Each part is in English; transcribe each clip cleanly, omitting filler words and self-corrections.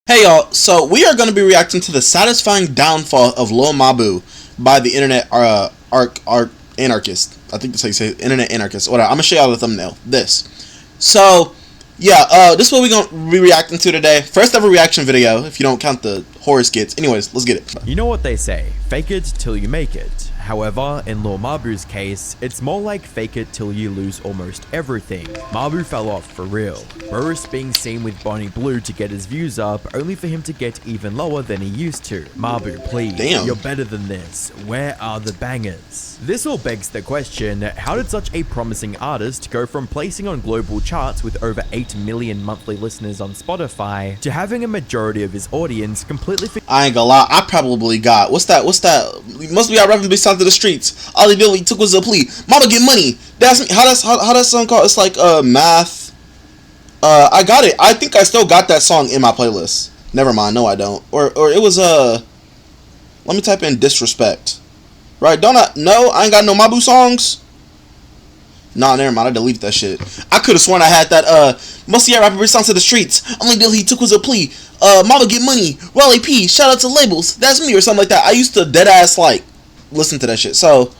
Hey y'all, so we are going to be reacting to the satisfying downfall of Lil Mabu by the internet anarchist. I think that's how you say it, internet anarchist. Whatever. I'm going to show y'all the thumbnail. This. So, yeah, this is what we're going to be reacting to today. First ever reaction video, if you don't count the horror skits. Anyways, let's get it. You know what they say, fake it till you make it. However, in Lil Mabu's case, it's more like fake it till you lose almost everything. Mabu fell off for real. Boris being seen with Bonnie Blue to get his views up, only for him to get even lower than he used to. Mabu, please, you're better than this. Where are the bangers? This all begs the question, how did such a promising artist go from placing on global charts with over 8 million monthly listeners on Spotify to having a majority of his audience completely I ain't gonna lie, I probably got, what's that, must be out rapping big sound to the streets. All he did, he took was a plea. Mama get money. That's me. How that song called? It's like math. I got it. I think I still got that song in my playlist. Never mind. No, I don't. Or it was let me type in disrespect. Right? Don't I? No, I ain't got no Mabu songs. Nah, never mind. I deleted that shit. I could have sworn I had that. Must be out rapping big sound to the streets. Only deal he took was a plea. Mama get money. Raleigh P. Shout out to labels. That's me or something like that. I used to dead ass like listen to that shit. So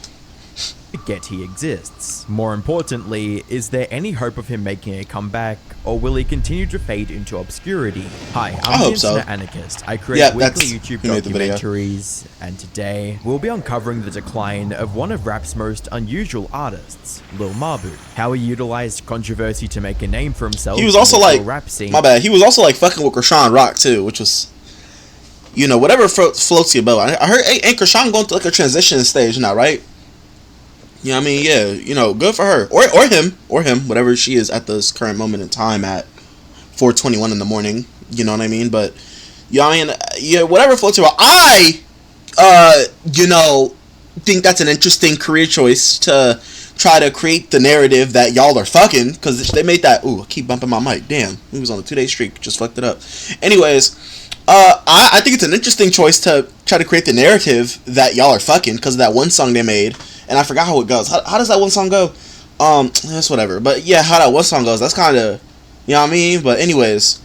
forget he exists. More importantly, is there any hope of him making a comeback, or will he continue to fade into obscurity? Hi, I'm the Internet Anarchist. I create weekly YouTube documentaries, and today we'll be uncovering the decline of one of rap's most unusual artists, Lil Mabu. How he utilized controversy to make a name for himself. He was also like, rap scene. My bad. He was also like fucking with Krishan Rock too, which was, you know, whatever floats your boat. I heard ain't Krishan going through like a transition stage now, right? You know what I mean? Yeah, you know, good for her. Or him, whatever she is at this current moment in time at 4:21 in the morning. You know what I mean? But, you know what I mean? Yeah, whatever floats your boat. I, you know, think that's an interesting career choice to try to create the narrative that y'all are fucking. Because they made that, ooh, I keep bumping my mic. Damn, we was on a 2-day streak. Just fucked it up. Anyways, I think it's an interesting choice to try to create the narrative that y'all are fucking because of that one song they made. And I forgot how it goes. How does that one song go? That's whatever. But yeah, how that one song goes, that's kind of, you know what I mean? But anyways.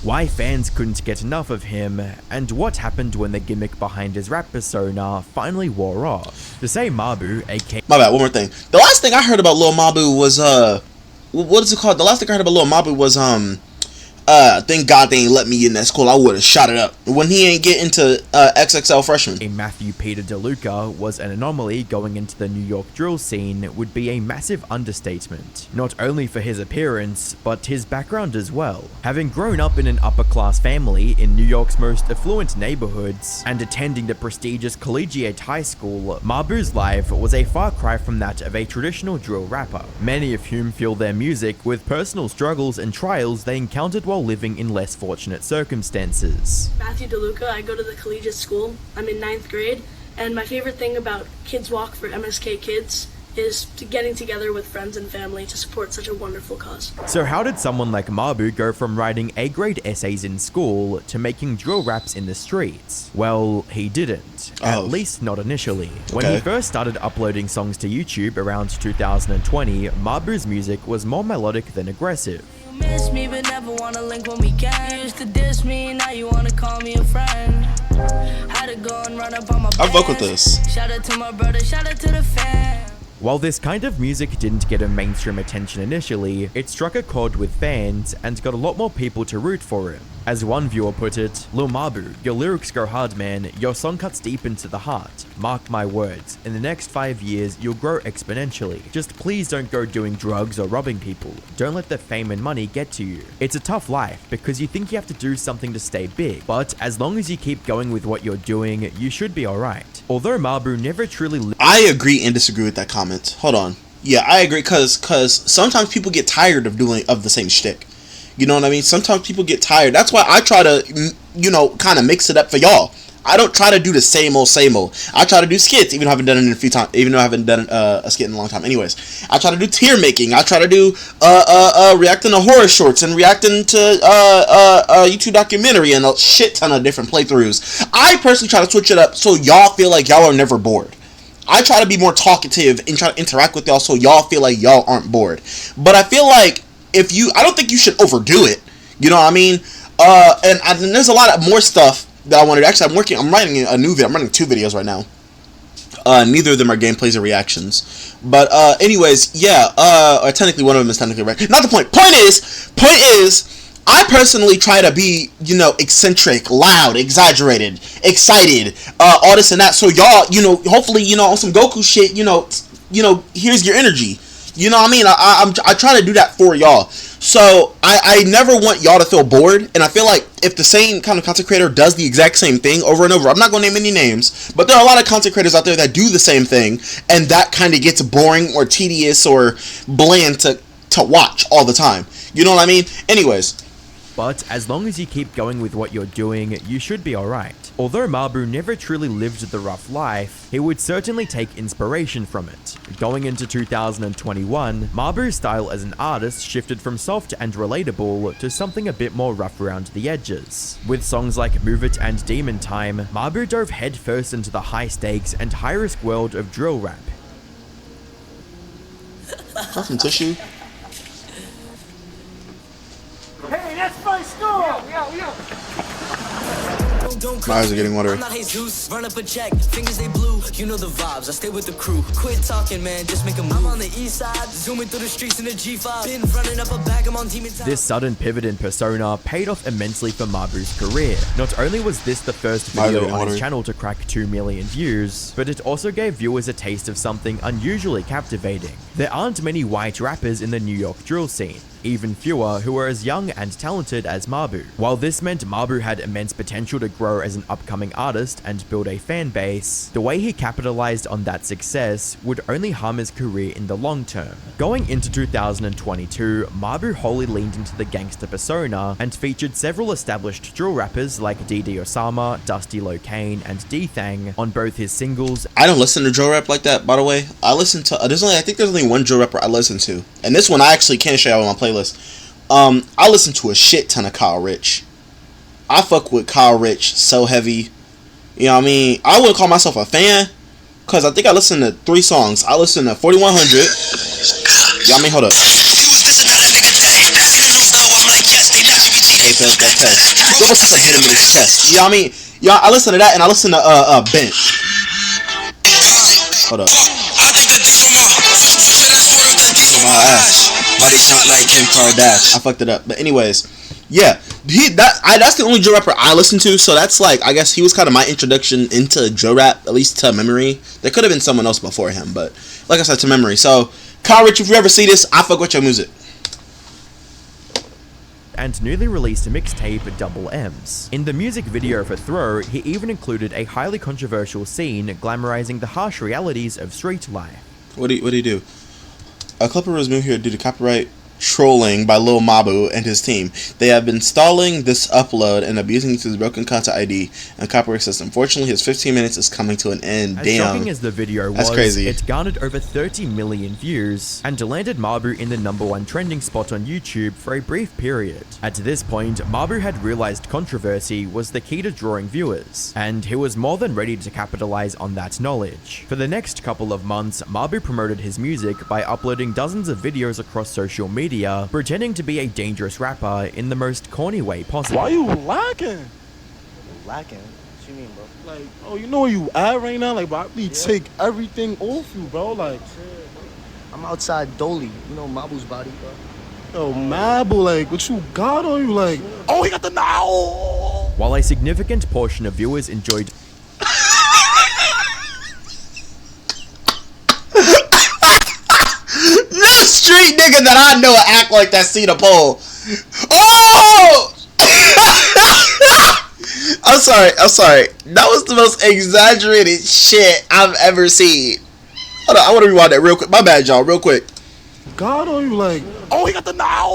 Why fans couldn't get enough of him, and what happened when the gimmick behind his rap persona finally wore off. To say Mabu, aka... My bad, one more thing. The last thing I heard about Lil Mabu was, what is it called? The last thing I heard about Lil Mabu was, thank God they ain't let me in that school. I would have shot it up when he ain't get into XXL freshman. A Matthew Peter DeLuca was an anomaly going into the New York drill scene would be a massive understatement. Not only for his appearance, but his background as well. Having grown up in an upper-class family in New York's most affluent neighborhoods and attending the prestigious collegiate high school, Mabu's life was a far cry from that of a traditional drill rapper, many of whom fuel their music with personal struggles and trials they encountered while living in less fortunate circumstances. Matthew DeLuca, I go to the collegiate school. I'm in 9th grade, and my favorite thing about Kids Walk for MSK Kids is getting together with friends and family to support such a wonderful cause. So how did someone like Mabu go from writing A-grade essays in school to making drill raps in the streets? Well, he didn't. At least not initially. When he first started uploading songs to YouTube around 2020, Mabu's music was more melodic than aggressive. Miss me but never wanna link when we can. You used to diss me, now you wanna call me a friend. Had to go and run up on my I fuck with this. Shout out to my brother, shout out to the fan. While this kind of music didn't get a mainstream attention initially, it struck a chord with fans and got a lot more people to root for him. As one viewer put it, Lil Mabu, your lyrics go hard, man, your song cuts deep into the heart. Mark my words, in the next 5 years, you'll grow exponentially. Just please don't go doing drugs or robbing people. Don't let the fame and money get to you. It's a tough life because you think you have to do something to stay big, but as long as you keep going with what you're doing, you should be alright. Although Mabu never truly... I agree and disagree with that comment. Hold on. Yeah, I agree because sometimes people get tired of the same shtick. You know what I mean? Sometimes people get tired. That's why I try to, you know, kind of mix it up for y'all. I don't try to do the same old. I try to do skits, even though I haven't done it in a few times. Even though I haven't done a skit in a long time. Anyways, I try to do tier making. I try to do reacting to horror shorts and reacting to YouTube documentary and a shit ton of different playthroughs. I personally try to switch it up so y'all feel like y'all are never bored. I try to be more talkative and try to interact with y'all so y'all feel like y'all aren't bored. But I feel like I don't think you should overdo it. You know what I mean? And there's a lot of more stuff that I wanted. Actually, I'm writing a new video. I'm writing 2 videos right now. Neither of them are gameplays or reactions. But anyways, yeah. Or technically, one of them is technically right. Not the point. Point is, I personally try to be, you know, eccentric, loud, exaggerated, excited, all this and that. So y'all, you know, hopefully, you know, on some Goku shit, you know, here's your energy. You know what I mean? I try to do that for y'all. So I never want y'all to feel bored. And I feel like if the same kind of content creator does the exact same thing over and over, I'm not going to name any names, but there are a lot of content creators out there that do the same thing, and that kind of gets boring or tedious or bland to watch all the time. You know what I mean? Anyways. But as long as you keep going with what you're doing, you should be alright. Although Mabu never truly lived the rough life, he would certainly take inspiration from it. Going into 2021, Mabu's style as an artist shifted from soft and relatable to something a bit more rough around the edges. With songs like Move It and Demon Time, Mabu dove headfirst into the high stakes and high risk world of drill rap. Got some tissue? Hey, that's my store! Yo. My eyes are getting watery. I'm not Jesus. Run up a check, fingers they blue. You know the vibes, I stay with the crew. Quit talking, man, just make a move. I'm on the east side, zooming through the streets in the G5. Been running up a bag, I'm on Demon Time. This sudden pivot in persona paid off immensely for Mabu's career. Not only was this the first video on his channel to crack 2 million views, but it also gave viewers a taste of something unusually captivating. There aren't many white rappers in the New York drill scene, even fewer who are as young and talented as Mabu. While this meant Mabu had immense potential to grow as an upcoming artist and build a fan base, the way he capitalized on that success would only harm his career in the long term. Going into 2022, Mabu wholly leaned into the gangster persona and featured several established drill rappers like DD Osama, Dusty Locane, and D-Thang on both his singles. I don't listen to drill rap like that, by the way. I listen to, I think there's only one drill rapper I listen to, and this one I actually can't show you on my playlist. I listen to a shit ton of Kyle Rich. I fuck with Kyle Rich so heavy. You know what I mean? I wouldn't call myself a fan, because I think I listened to 3 songs. I listened to 4100. Yeah, I mean, hold up. You know what I mean? Yeah, I listened to that, and I listened to Bent. Hold up. Body count like Kim Kardashian. I fucked it up, but anyways, yeah, that's the only drill rapper I listen to. So that's like, I guess he was kind of my introduction into drill rap, at least to memory. There could have been someone else before him, but like I said, to memory. So Kyle Rich, if you ever see this, I fuck with your music. And newly released mixtape Double M's. In the music video for Throw, he even included a highly controversial scene glamorizing the harsh realities of street life. What do you do? A clipper was moved here due to copyright trolling by Lil Mabu and his team. They have been stalling this upload and abusing his broken content ID and copyright system. Fortunately, his 15 minutes is coming to an end. As shocking as the video was, crazy. It garnered over 30 million views and landed Mabu in the #1 trending spot on YouTube for a brief period. At this point, Mabu had realized controversy was the key to drawing viewers, and he was more than ready to capitalize on that knowledge. For the next couple of months, Mabu promoted his music by uploading dozens of videos across social media, pretending to be a dangerous rapper in the most corny way possible. Why you lacking? Lacking? What you mean, bro? Like, oh, you know where you at right now? Like, bro, I really take everything off you, bro. Like, I'm outside Dolly. You know Mabu's body, bro. yo, Mabu, like, what you got on you? Like, oh, he got the now. While a significant portion of viewers enjoyed Street nigga that I know act like that see the pole. Oh! I'm sorry. That was the most exaggerated shit I've ever seen. Hold on, I want to rewind that real quick. My bad, y'all, real quick. God on you, like, oh, he got the now.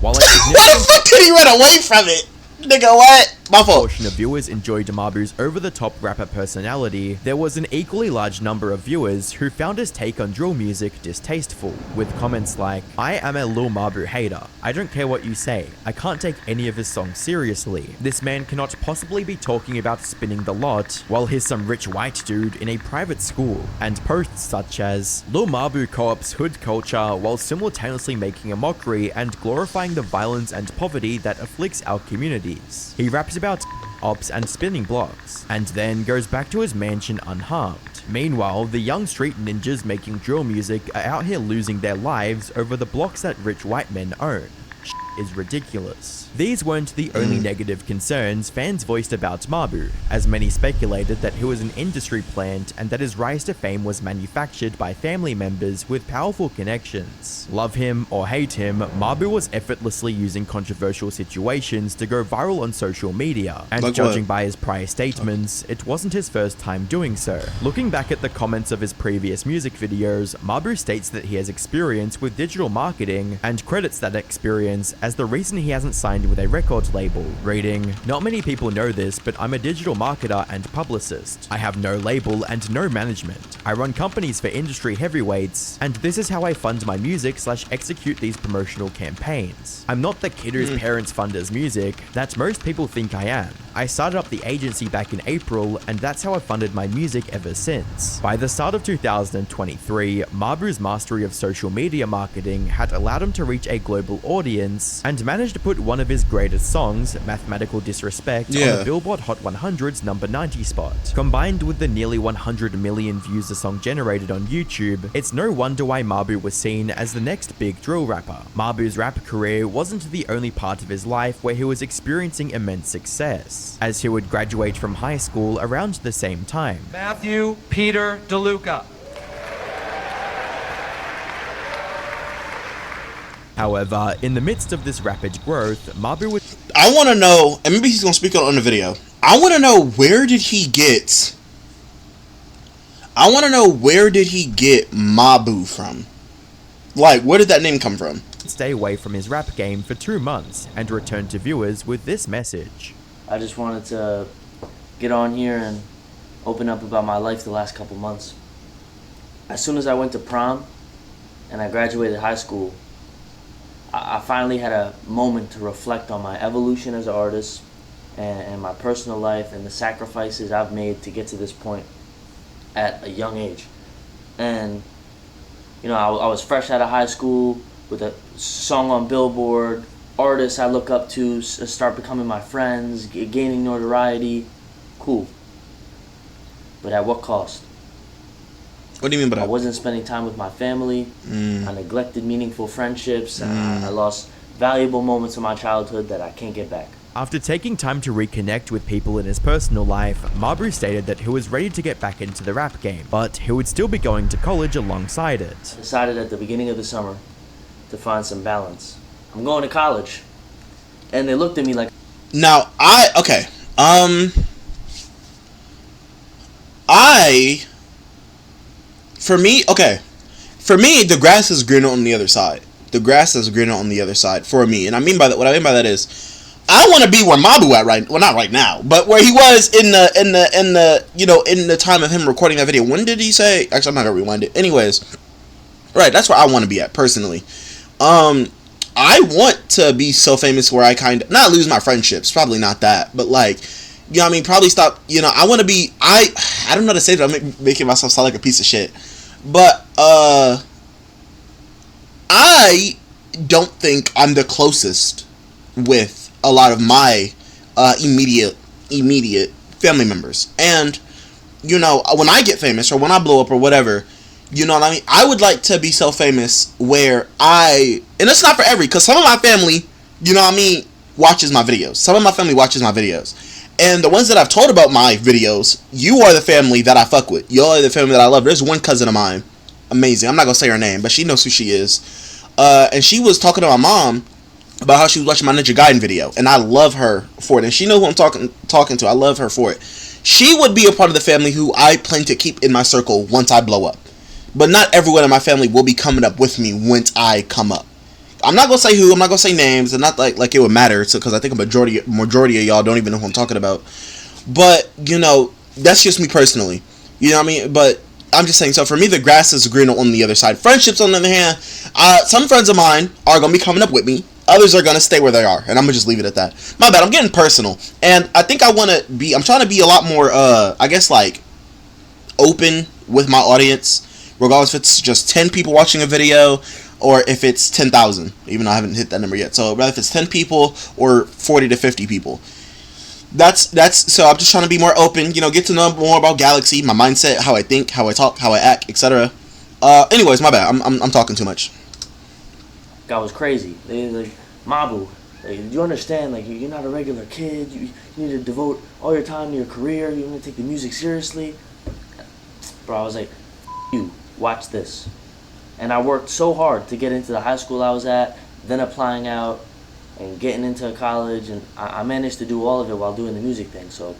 While why the fuck did he run away from it? Nigga, what? My fault. portion of viewers enjoyed Mabu's over-the-top rapper personality, there was an equally large number of viewers who found his take on drill music distasteful, with comments like, "I am a Lil Mabu hater. I don't care what you say. I can't take any of his songs seriously. This man cannot possibly be talking about spinning the lot while he's some rich white dude in a private school," and posts such as, "Lil Mabu co-ops hood culture while simultaneously making a mockery and glorifying the violence and poverty that afflicts our communities. He raps about ops and spinning blocks, and then goes back to his mansion unharmed. Meanwhile, the young street ninjas making drill music are out here losing their lives over the blocks that rich white men own. Is ridiculous." These weren't the only negative concerns fans voiced about Mabu, as many speculated that he was an industry plant and that his rise to fame was manufactured by family members with powerful connections. Love him or hate him, Mabu was effortlessly using controversial situations to go viral on social media, and like judging what? by his prior statements, it wasn't his first time doing so. Looking back at the comments of his previous music videos, Mabu states that he has experience with digital marketing and credits that experience as the reason he hasn't signed with a record label, reading, "Not many people know this, but I'm a digital marketer and publicist. I have no label and no management. I run companies for industry heavyweights, and this is how I fund my music/execute these promotional campaigns. I'm not the kid whose parents fund his music that most people think I am. I started up the agency back in April, and that's how I've funded my music ever since." By the start of 2023, Mabu's mastery of social media marketing had allowed him to reach a global audience and managed to put one of his greatest songs, Mathematical Disrespect, on the Billboard Hot 100's number 90 spot. Combined with the nearly 100 million views the song generated on YouTube, it's no wonder why Mabu was seen as the next big drill rapper. Mabu's rap career wasn't the only part of his life where he was experiencing immense success, as he would graduate from high school around the same time. Matthew Peter DeLuca. However, in the midst of this rapid growth, Mabu would... I want to know, and maybe he's going to speak on the video. I want to know, where did he get Mabu from? Like, where did that name come from? stay away from his rap game for 2 months and return to viewers with this message. I just wanted to get on here and open up about my life the last couple months. As soon as I went to prom and I graduated high school, I finally had a moment to reflect on my evolution as an artist and my personal life and the sacrifices I've made to get to this point at a young age. And, you know, I was fresh out of high school with a song on Billboard, artists I look up to start becoming my friends, gaining notoriety. Cool. But at what cost? What do you mean by that? I wasn't spending time with my family. I neglected meaningful friendships. I lost valuable moments of my childhood that I can't get back. After taking time to reconnect with people in his personal life, Mabu stated that he was ready to get back into the rap game, but he would still be going to college alongside it. I decided at the beginning of the summer to find some balance. I'm going to college. And they looked at me like... Now, For me, the grass is greener on the other side. The grass is greener on the other side for me. And what I mean by that is, I want to be where Mabu at well, not right now, but where he was in the time of him recording that video. When did he say? Actually, I'm not gonna rewind it. Anyways, right, that's where I want to be at personally. I want to be so famous where I kind of not lose my friendships, probably not that, but like, you know what I mean, probably stop. You know, I want to be. I don't know how to say that. I'm making myself sound like a piece of shit, but I don't think I'm the closest with a lot of my immediate family members. And, you know, when I get famous or when I blow up or whatever, you know what I mean? I would like to be so famous where and it's not for because some of my family, you know what I mean, watches my videos. Some of my family watches my videos. And the ones that I've told about my videos, you are the family that I fuck with. You are the family that I love. There's one cousin of mine, amazing. I'm not going to say her name, but she knows who she is. And she was talking to my mom about how she was watching my Ninja Gaiden video, and I love her for it, and she knows who I'm talking to. I love her for it. She would be a part of the family who I plan to keep in my circle once I blow up, but not everyone in my family will be coming up with me once I come up. I'm not gonna say who. I'm not gonna say names, and not like it would matter. So because I think a majority of y'all don't even know who I'm talking about. But you know, that's just me personally. You know what I mean? But I'm just saying. So for me, the grass is greener on the other side. Friendships, on the other hand, some friends of mine are gonna be coming up with me. Others are gonna stay where they are, and I'm gonna just leave it at that. My bad. I'm getting personal, and I think I'm trying to be a lot more. I guess like open with my audience, regardless if it's just 10 people watching a video or if it's 10,000, even though I haven't hit that number yet. So whether if it's 10 people or 40 to 50 people, that's so I'm just trying to be more open, you know, get to know more about Galaxy, my mindset, how I think, how I talk, how I act, etc. Anyways, my bad. I'm talking too much. God was crazy. Like Mabu, like, do you understand? Like, you're not a regular kid. You need to devote all your time to your career. You need to take the music seriously. Bro, I was like, you, watch this. And I worked so hard to get into the high school I was at, then applying out, and getting into college, and I managed to do all of it while doing the music thing. So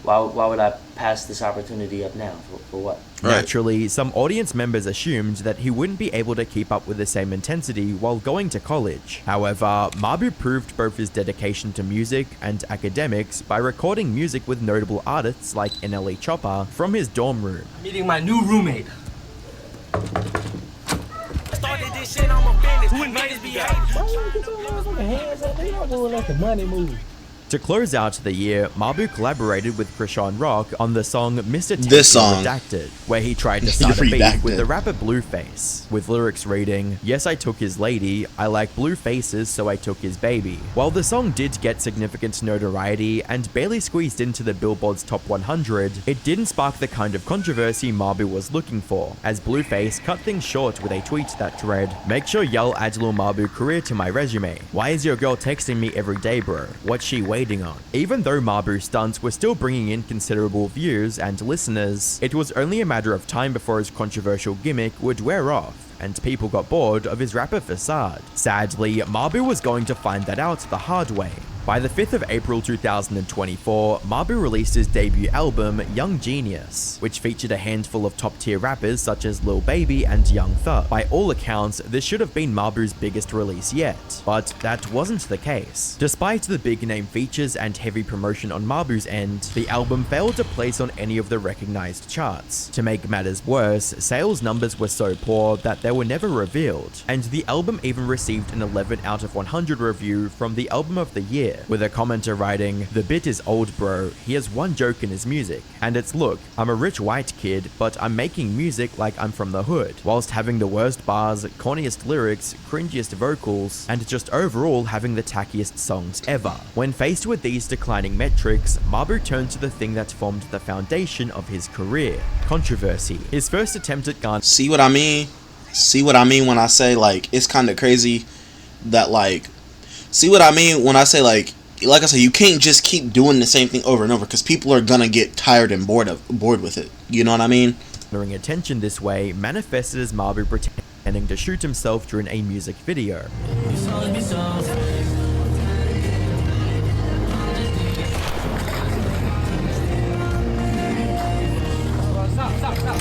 why would I pass this opportunity up now? For what? Naturally, some audience members assumed that he wouldn't be able to keep up with the same intensity while going to college. However, Mabu proved both his dedication to music and academics by recording music with notable artists like NLE Chopper from his dorm room. Meeting my new roommate. Started this shit, I'm a business. Who invited me? To close out the year, Mabu collaborated with Krishan Rock on the song Mr. Tasty This song. Redacted, where he tried to start a beef Redacted. with the rapper Blueface, with lyrics reading, "Yes, I took his lady, I like blue faces, so I took his baby." While the song did get significant notoriety and barely squeezed into the Billboard's top 100, it didn't spark the kind of controversy Mabu was looking for, as Blueface cut things short with a tweet that read, "Make sure y'all add Lil Mabu career to my resume. Why is your girl texting me every day, bro? What's she waiting on?" Even though Mabu's stunts were still bringing in considerable views and listeners, it was only a matter of time before his controversial gimmick would wear off, and people got bored of his rapper facade. Sadly, Mabu was going to find that out the hard way. By the 5th of April 2024, Mabu released his debut album, Young Genius, which featured a handful of top-tier rappers such as Lil Baby and Young Thug. By all accounts, this should have been Mabu's biggest release yet, but that wasn't the case. Despite the big-name features and heavy promotion on Mabu's end, the album failed to place on any of the recognized charts. To make matters worse, sales numbers were so poor that they were never revealed, and the album even received an 11 out of 100 review from the Album of the Year, with a commenter writing, "The bit is old, bro. He has one joke in his music, and it's, look, I'm a rich white kid, but I'm making music like I'm from the hood," whilst having the worst bars, corniest lyrics, cringiest vocals, and just overall having the tackiest songs ever. When faced with these declining metrics, Mabu turned to the thing that formed the foundation of his career: controversy. His first attempt at garnering See what I mean? See what I mean when I say, like, it's kind of crazy that, like, see what I mean when I say, like I said, you can't just keep doing the same thing over and over, because people are gonna get tired and bored with it. You know what I mean? attention this way manifested as Mabu pretending to shoot himself during a music video.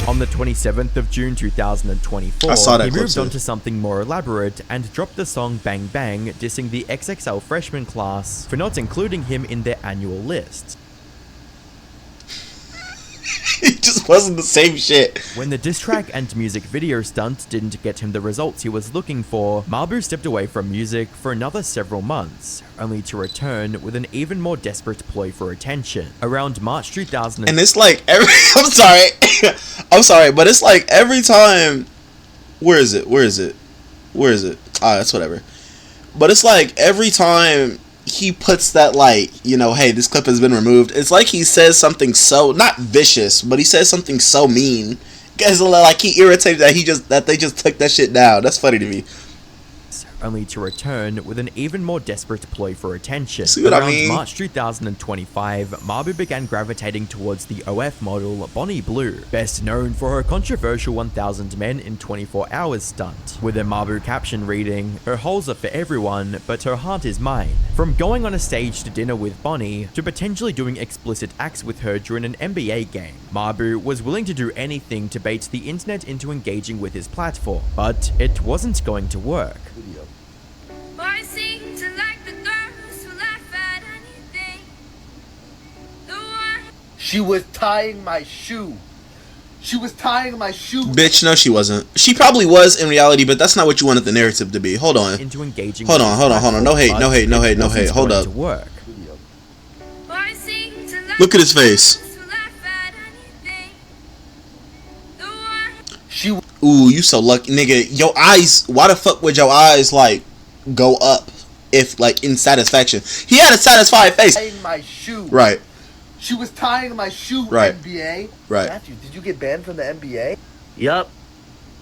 On the 27th of June 2024, he moved on to something more elaborate and dropped the song Bang Bang, dissing the XXL freshman class for not including him in their annual list. It just wasn't the same shit. When the diss track and music video stunt didn't get him the results he was looking for, Mabu stepped away from music for another several months, only to return with an even more desperate ploy for attention. Around March 2000, and it's like every I'm sorry, but it's like every time, where is it? That's whatever. But it's like every time he puts that, like, you know, hey, this clip has been removed, it's like he says something so, not vicious, but he says something so mean, because like he irritated that they just took that shit down. That's funny to me. Only to return with an even more desperate ploy for attention. See what Around I mean? March 2025, Mabu began gravitating towards the OF model Bonnie Blue, best known for her controversial 1000 Men in 24 Hours stunt, with a Mabu caption reading, "Her holes are for everyone, but her heart is mine." From going on a stage to dinner with Bonnie, to potentially doing explicit acts with her during an NBA game, Mabu was willing to do anything to bait the internet into engaging with his platform, but it wasn't going to work. She was tying my shoe. She was tying my shoe. Bitch, no, she wasn't. She probably was in reality, but that's not what you wanted the narrative to be. Hold on. Into engaging Hold on. No hate. Hold up. Work. Look at his face. Ooh, you so lucky, nigga. Your eyes. Why the fuck would your eyes like go up if like in satisfaction? He had a satisfied face. Tying my shoe. Right. She was tying my shoe. Right. NBA. Right. Matthew, did you get banned from the NBA? Yup.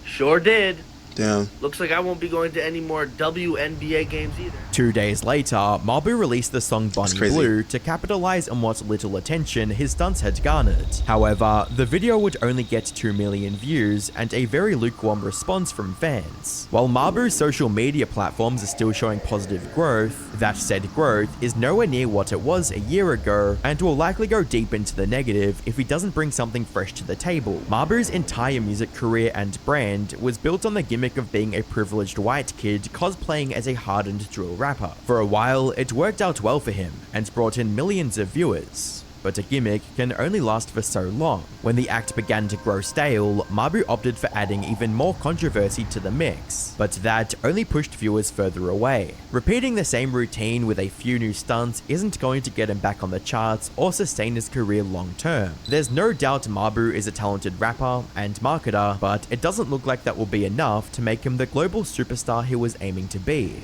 Sure did. Damn. Looks like I won't be going to any more WNBA games either. 2 days later, Mabu released the song Bonnie Blue to capitalize on what little attention his stunts had garnered. However, the video would only get 2 million views and a very lukewarm response from fans. While Mabu's social media platforms are still showing positive growth, that said growth is nowhere near what it was a year ago and will likely go deep into the negative if he doesn't bring something fresh to the table. Mabu's entire music career and brand was built on the gimmick of being a privileged white kid cosplaying as a hardened drill rapper. For a while, it worked out well for him and brought in millions of viewers. But a gimmick can only last for so long. When the act began to grow stale, Mabu opted for adding even more controversy to the mix, but that only pushed viewers further away. Repeating the same routine with a few new stunts isn't going to get him back on the charts or sustain his career long term. There's no doubt Mabu is a talented rapper and marketer, but it doesn't look like that will be enough to make him the global superstar he was aiming to be.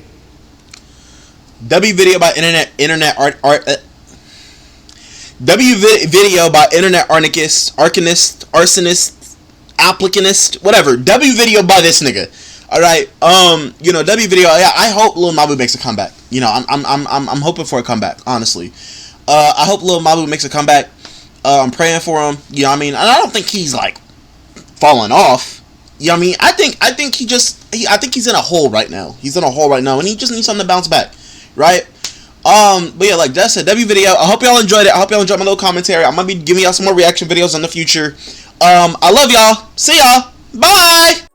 W video by video by internet arsonist, applicantist, whatever. W video by this nigga. All right. You know, W video. Yeah, I hope Lil Mabu makes a comeback. You know, I'm hoping for a comeback. Honestly, I hope Lil Mabu makes a comeback. I'm praying for him. You know what I mean? And I don't think he's like falling off. You know what I mean? I think I think he's in a hole right now. He's in a hole right now, and he just needs something to bounce back. Right? But yeah, like Jess said, W video. I hope y'all enjoyed it. I hope y'all enjoyed my little commentary. I'm gonna be giving y'all some more reaction videos in the future. I love y'all. See y'all. Bye.